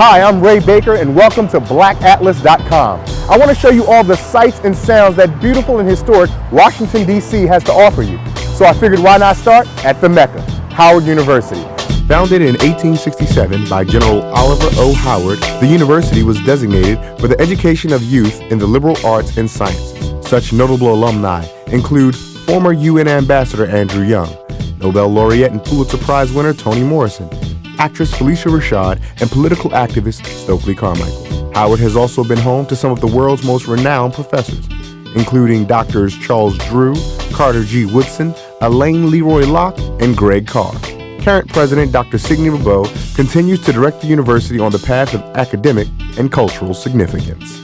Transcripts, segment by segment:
Hi, I'm Ray Baker and welcome to blackatlas.com. I want to show you all the sights and sounds that beautiful and historic Washington, D.C. has to offer you. So I figured why not start at the Mecca, Howard University. Founded in 1867 by General Oliver O. Howard, the university was designated for the education of youth in the liberal arts and sciences. Such notable alumni include former UN Ambassador Andrew Young, Nobel laureate and Pulitzer Prize winner Toni Morrison, actress Felicia Rashad, and political activist Stokely Carmichael. Howard has also been home to some of the world's most renowned professors, including Drs. Charles Drew, Carter G. Woodson, Elaine Leroy Locke, and Greg Carr. Current president Dr. Signe Bobo continues to direct the university on the path of academic and cultural significance.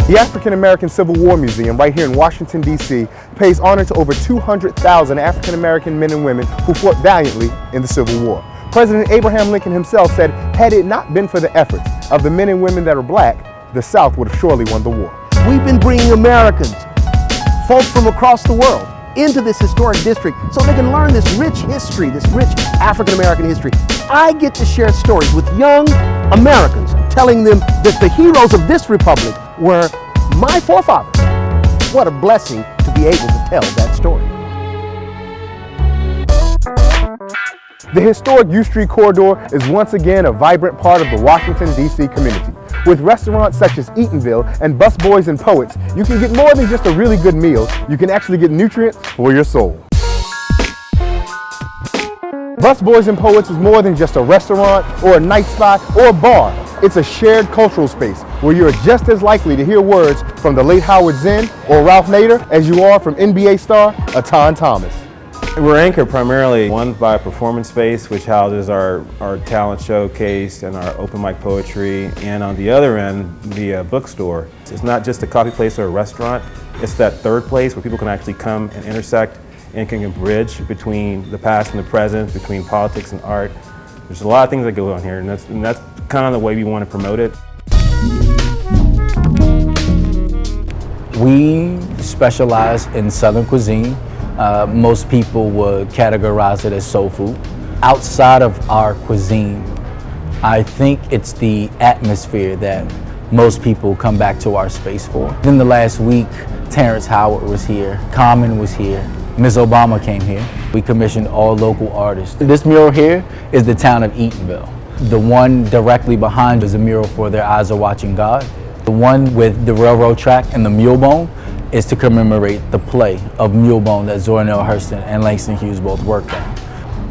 The African American Civil War Museum right here in Washington, D.C. pays honor to over 200,000 African American men and women who fought valiantly in the Civil War. President Abraham Lincoln himself said, had it not been for the efforts of the men and women that are black, the South would have surely won the war. We've been bringing Americans, folks from across the world, into this historic district so they can learn this rich history, this rich African American history. I get to share stories with young Americans, telling them that the heroes of this republic were my forefathers. What a blessing to be able to tell that story. The historic U Street corridor is once again a vibrant part of the Washington, D.C. community. With restaurants such as Eatonville and Busboys and Poets, you can get more than just a really good meal, you can actually get nutrients for your soul. Busboys and Poets is more than just a restaurant or a night spot or a bar. It's a shared cultural space where you're just as likely to hear words from the late Howard Zinn or Ralph Nader as you are from NBA star Aton Thomas. We're anchored primarily, one, by a performance space, which houses our talent showcase and our open mic poetry, and on the other end, the bookstore. It's not just a coffee place or a restaurant, it's that third place where people can actually come and intersect and can bridge between the past and the present, between politics and art. There's a lot of things that go on here, and that's kind of the way we want to promote it. We specialize in Southern cuisine. Most people would categorize it as soul food. Outside of our cuisine, I think it's the atmosphere that most people come back to our space for. In the last week, Terrence Howard was here, Common was here, Ms. Obama came here. We commissioned all local artists. This mural here is the town of Eatonville. The one directly behind is a mural for Their Eyes Are Watching God. The one with the railroad track and the mule bone is to commemorate the play of Mulebone that Zora Neale Hurston and Langston Hughes both worked on.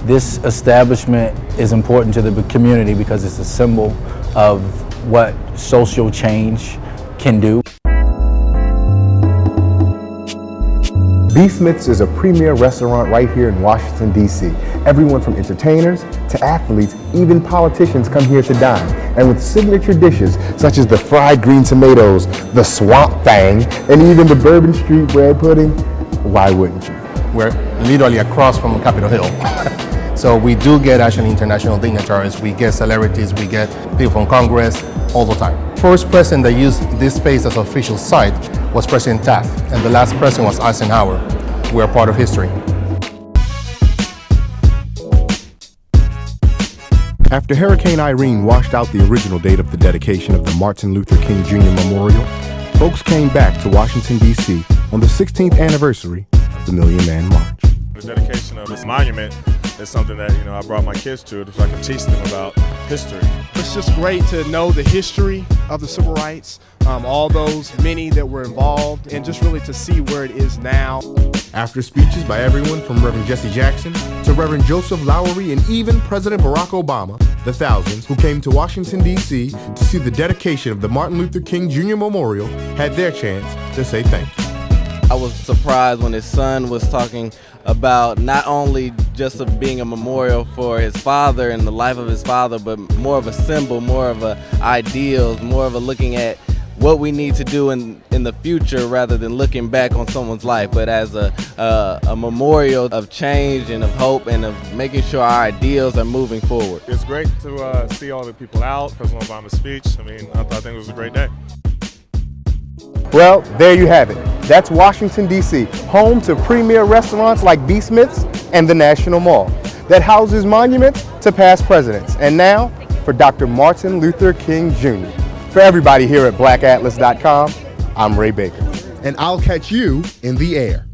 This establishment is important to the community because it's a symbol of what social change can do. B. Smith's is a premier restaurant right here in Washington, D.C. Everyone from entertainers to athletes, even politicians come here to dine. And with signature dishes such as the fried green tomatoes, the swamp thang, and even the Bourbon Street bread pudding, why wouldn't you? We're literally across from Capitol Hill. So we do get actually international dignitaries, we get celebrities, we get people from Congress all the time. First president that used this space as an official site was President Taft, and the last president was Eisenhower. We're part of history. After Hurricane Irene washed out the original date of the dedication of the Martin Luther King Jr. Memorial, folks came back to Washington, D.C. on the 16th anniversary of the Million Man March. The dedication of this monument is something that I brought my kids to so I can teach them about history. It's just great to know the history of the civil rights, all those many that were involved, and just really to see where it is now. After speeches by everyone from Reverend Jesse Jackson to Reverend Joseph Lowery and even President Barack Obama, the thousands who came to Washington, D.C. to see the dedication of the Martin Luther King Jr. Memorial had their chance to say thank you. I was surprised when his son was talking about not only just of being a memorial for his father and the life of his father, but more of a symbol, more of a ideals, more of a looking at what we need to do in the future rather than looking back on someone's life, but as a memorial of change and of hope and of making sure our ideals are moving forward. It's great to see all the people out, President Obama's speech. I think it was a great day. Well, there you have it. That's Washington, D.C., home to premier restaurants like B. Smith's and the National Mall that houses monuments to past presidents. And now for Dr. Martin Luther King Jr. For everybody here at blackatlas.com, I'm Ray Baker. And I'll catch you in the air.